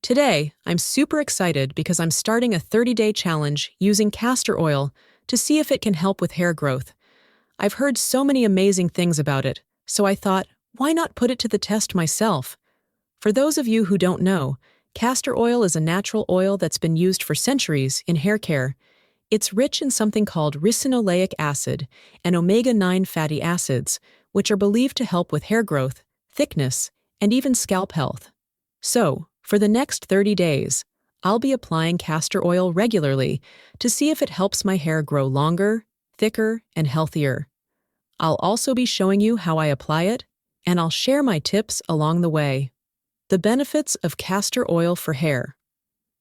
Today, I'm super excited because I'm starting a 30-day challenge using castor oil to see if it can help with hair growth. I've heard so many amazing things about it, so I thought, why not put it to the test myself? For those of you who don't know, castor oil is a natural oil that's been used for centuries in hair care. It's rich in something called ricinoleic acid and omega-9 fatty acids, which are believed to help with hair growth, thickness, and even scalp health. So, for the next 30 days, I'll be applying castor oil regularly to see if it helps my hair grow longer, thicker, and healthier. I'll also be showing you how I apply it, and I'll share my tips along the way. The benefits of castor oil for hair.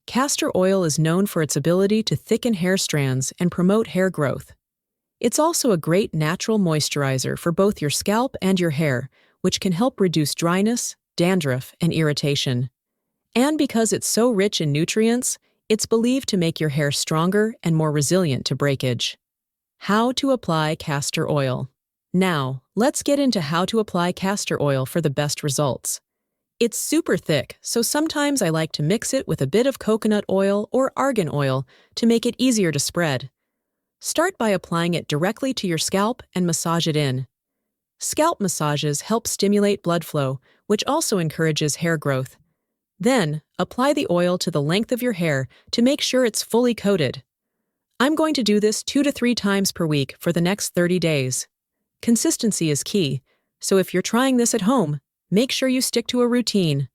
Castor oil is known for its ability to thicken hair strands and promote hair growth. It's also a great natural moisturizer for both your scalp and your hair, which can help reduce dryness, dandruff, and irritation. And because it's so rich in nutrients, it's believed to make your hair stronger and more resilient to breakage. How to apply castor oil. Now, let's get into how to apply castor oil for the best results. It's super thick, so sometimes I like to mix it with a bit of coconut oil or argan oil to make it easier to spread. Start by applying it directly to your scalp and massage it in. Scalp massages help stimulate blood flow, which also encourages hair growth. Then, apply the oil to the length of your hair to make sure it's fully coated. I'm going to do this 2 to 3 times per week for the next 30 days. Consistency is key, so if you're trying this at home, make sure you stick to a routine.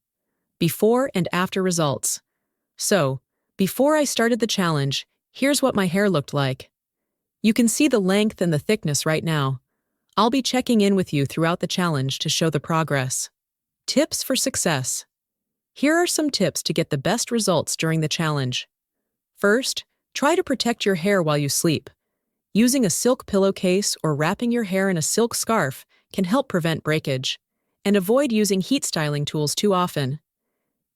Before and after results. So, before I started the challenge, here's what my hair looked like. You can see the length and the thickness right now. I'll be checking in with you throughout the challenge to show the progress. Tips for success. Here are some tips to get the best results during the challenge. First, try to protect your hair while you sleep. Using a silk pillowcase or wrapping your hair in a silk scarf can help prevent breakage. And avoid using heat styling tools too often.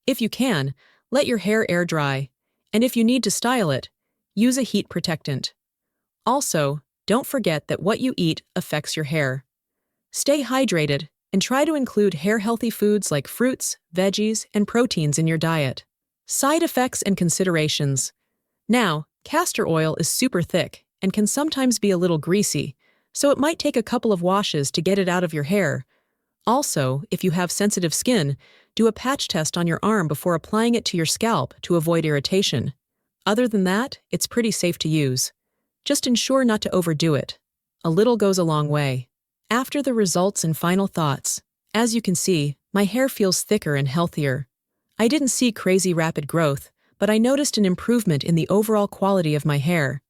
If you can, let your hair air dry, and if you need to style it, use a heat protectant. Also, don't forget that what you eat affects your hair. Stay hydrated and try to include hair-healthy foods like fruits, veggies, and proteins in your diet. Side effects and considerations. Now, castor oil is super thick and can sometimes be a little greasy, so it might take a couple of washes to get it out of your hair. Also, if you have sensitive skin, do a patch test on your arm before applying it to your scalp to avoid irritation. Other than that, it's pretty safe to use. Just ensure not to overdo it. A little goes a long way. After the results and final thoughts, as you can see, my hair feels thicker and healthier. I didn't see crazy rapid growth, but I noticed an improvement in the overall quality of my hair.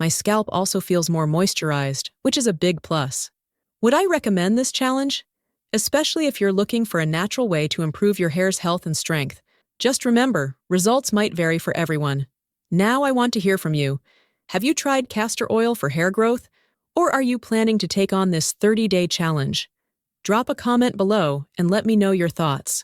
My scalp also feels more moisturized, which is a big plus. Would I recommend this challenge? Especially if you're looking for a natural way to improve your hair's health and strength. Just remember, results might vary for everyone. Now I want to hear from you. Have you tried castor oil for hair growth? Or are you planning to take on this 30-day challenge? Drop a comment below and let me know your thoughts.